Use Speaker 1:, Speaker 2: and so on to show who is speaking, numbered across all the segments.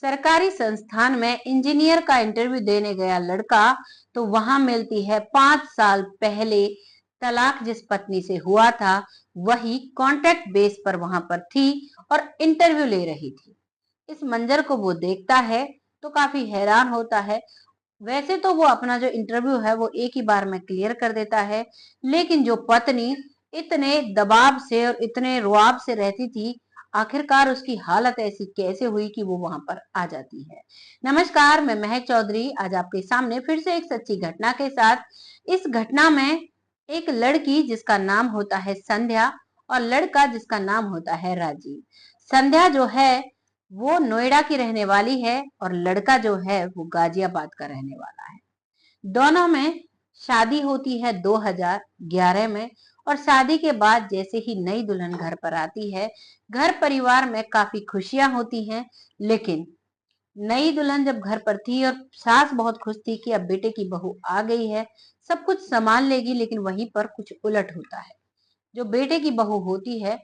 Speaker 1: सरकारी संस्थान में इंजीनियर का इंटरव्यू देने गया लड़का तो वहां मिलती है 5 साल पहले तलाक जिस पत्नी से हुआ था वही कॉन्ट्रैक्ट बेस पर वहां पर थी और इंटरव्यू ले रही थी। इस मंजर को वो देखता है तो काफी हैरान होता है। वैसे तो वो अपना जो इंटरव्यू है वो एक ही बार में क्लियर कर देता है, लेकिन जो पत्नी इतने दबाव से और इतने रुआब से रहती थी, आखिरकार उसकी हालत ऐसी कैसे हुई कि वो वहां पर आ जाती है। नमस्कार, मैं महक चौधरी आज आपके सामने फिर से एक सच्ची घटना के साथ। इस घटना में एक लड़की जिसका नाम होता है संध्या और लड़का जिसका नाम होता है राजीव। संध्या जो है वो नोएडा की रहने वाली है और लड़का जो है वो गाजियाबाद का रहने वाला है। दोनों में शादी होती है 2011 में और शादी के बाद जैसे ही नई दुल्हन घर पर आती है, घर परिवार में काफी खुशियां होती हैं। लेकिन नई दुल्हन जब घर पर थी और सास बहुत खुश थी कि अब बेटे की बहू आ गई है, सब कुछ संभाल लेगी, लेकिन वहीं पर कुछ उलट होता है। जो बेटे की बहू होती है,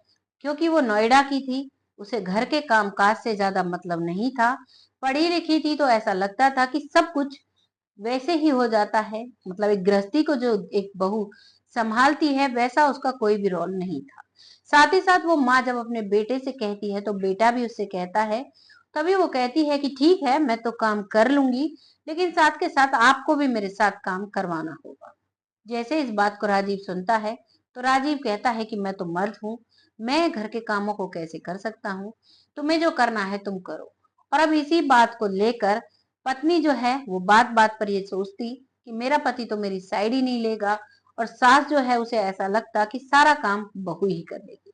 Speaker 1: क्योंकि वो नोएडा की थी, उसे घर के कामकाज से ज्यादा मतलब नहीं था। पढ़ी लिखी थी तो ऐसा लगता था कि सब कुछ वैसे ही हो जाता है, मतलब एक गृहस्थी को जो एक बहू संभालती है वैसा उसका कोई भी रोल नहीं था। साथ ही साथ वो माँ जब अपने बेटे से कहती है तो बेटा भी उससे कहता है। तभी वो कहती है कि ठीक है, मैं तो काम कर लूंगी, लेकिन साथ के साथ आपको भी मेरे साथ काम करवाना होगा। जैसे इस बात को राजीव सुनता है तो राजीव कहता है कि मैं तो मर्द हूँ, मैं घर के कामों को कैसे कर सकता हूँ, तुम्हें जो करना है तुम करो। और अब इसी बात को लेकर पत्नी जो है वो बात बात पर ये सोचती कि मेरा पति तो मेरी साइड ही नहीं लेगा, और सास जो है उसे ऐसा लगता कि सारा काम बहू ही कर लेगी।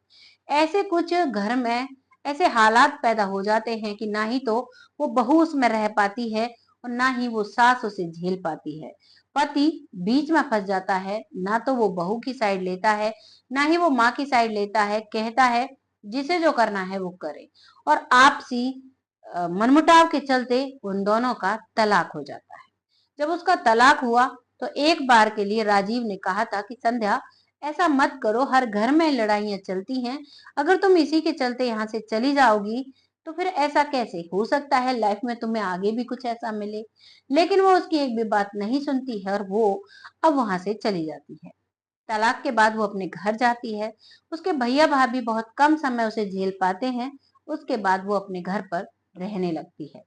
Speaker 1: ऐसे कुछ घर में ऐसे हालात पैदा हो जाते हैं कि ना ही तो वो बहू उसमें रह पाती है और ना ही वो सास उसे झेल पाती है। पति बीच में फंस जाता है, ना तो वो बहू की साइड लेता है, ना ही वो माँ की साइड लेता है। कहता है जिसे जो करना है वो करे, और आपसी मनमुटाव के चलते उन दोनों का तलाक हो जाता है। जब उसका तलाक हुआ तो एक बार के लिए राजीव ने कहा था कि संध्या, ऐसा मत करो, हर घर में लड़ाइयां चलती हैं, अगर तुम इसी के चलते यहाँ से चली जाओगी तो फिर ऐसा कैसे हो सकता है लाइफ में तुम्हें आगे भी कुछ ऐसा मिले। लेकिन वो उसकी एक भी बात नहीं सुनती है और वो अब वहां से चली जाती है। तलाक के बाद वो अपने घर जाती है। उसके भैया भाभी बहुत कम समय उसे झेल पाते हैं। उसके बाद वो अपने घर पर रहने लगती है,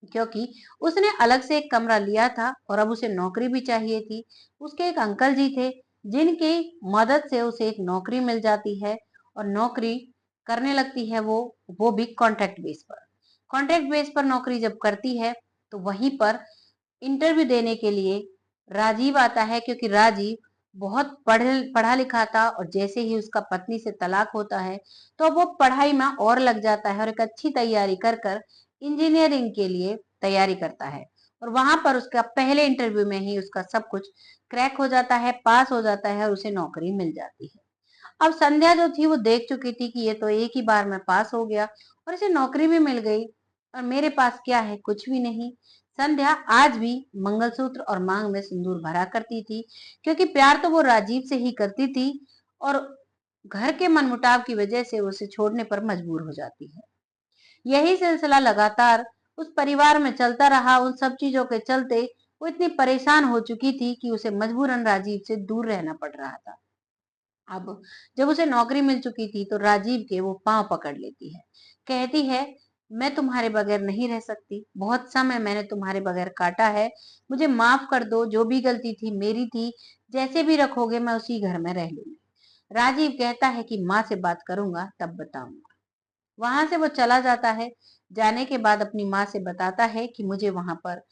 Speaker 1: क्योंकि उसने अलग से एक कमरा लिया था और अब उसे नौकरी भी चाहिए थी। उसके एक अंकल जी थे जिनकी मदद से उसे एक नौकरी मिल जाती है और नौकरी करने लगती है वो भी कॉन्ट्रैक्ट बेस पर। कॉन्ट्रैक्ट बेस पर नौकरी जब करती है तो वहीं पर इंटरव्यू देने के लिए राजीव आता है, क्योंकि राजीव बहुत पढ़ा लिखा था और जैसे ही उसका पत्नी से तलाक होता है तो वो पढ़ाई में और लग जाता है और एक अच्छी तैयारी कर कर इंजीनियरिंग के लिए तैयारी करता है। और वहां पर उसका पहले इंटरव्यू में ही उसका सब कुछ क्रैक हो जाता है, पास हो जाता है और उसे नौकरी मिल जाती है। अब संध्या जो थी वो देख चुकी थी कि ये तो एक ही बार में पास हो गया और इसे नौकरी भी मिल गई, और मेरे पास क्या है, कुछ भी नहीं। संध्या आज भी मंगलसूत्र और मांग में सिंदूर भरा करती थी, क्योंकि प्यार तो वो राजीव से ही करती थी और घर के मनमुटाव की वजह से उसे छोड़ने पर मजबूर हो जाती है। यही सिलसिला लगातार उस परिवार में चलता रहा। उन सब चीजों के चलते वो इतनी परेशान हो चुकी थी कि उसे मजबूरन राजीव से दूर रहना पड़ रहा था। अब जब उसे नौकरी मिल चुकी थी तो राजीव के वो पांव पकड़ लेती है। कहती है मैं तुम्हारे बगैर नहीं रह सकती, बहुत समय मैंने तुम्हारे बगैर काटा है, मुझे माफ कर दो, जो भी गलती थी मेरी थी, जैसे भी रखोगे मैं उसी घर में रह लूंगी। राजीव कहता है कि माँ से बात करूंगा तब बताऊंगा। वहां से वो चला जाता है। जाने के बाद अपनी माँ से बताता है कि मुझे वहां पर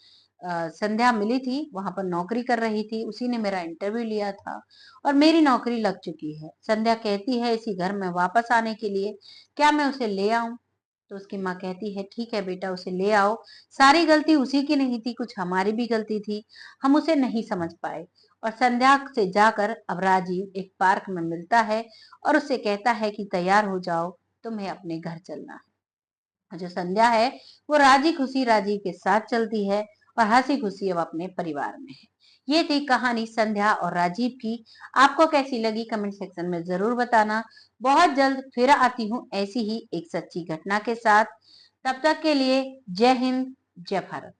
Speaker 1: संध्या मिली थी, वहां पर नौकरी कर रही थी, उसी ने मेरा इंटरव्यू लिया था और मेरी नौकरी लग चुकी है। संध्या कहती है इसी घर में वापस आने के लिए क्या मैं उसे ले आऊं। तो उसकी माँ कहती है ठीक है बेटा, उसे ले आओ, सारी गलती उसी की नहीं थी, कुछ हमारी भी गलती थी, हम उसे नहीं समझ पाए। और संध्या से जाकर अब राजीव एक पार्क में मिलता है और उससे कहता है कि तैयार हो जाओ, तुम्हें अपने घर चलना है। और जो संध्या है वो राजी खुशी राजीव के साथ चलती है और हंसी खुशी अब अपने परिवार में है। ये थी कहानी संध्या और राजीव की। आपको कैसी लगी कमेंट सेक्शन में जरूर बताना। बहुत जल्द फिर आती हूँ ऐसी ही एक सच्ची घटना के साथ। तब तक के लिए जय हिंद, जय भारत।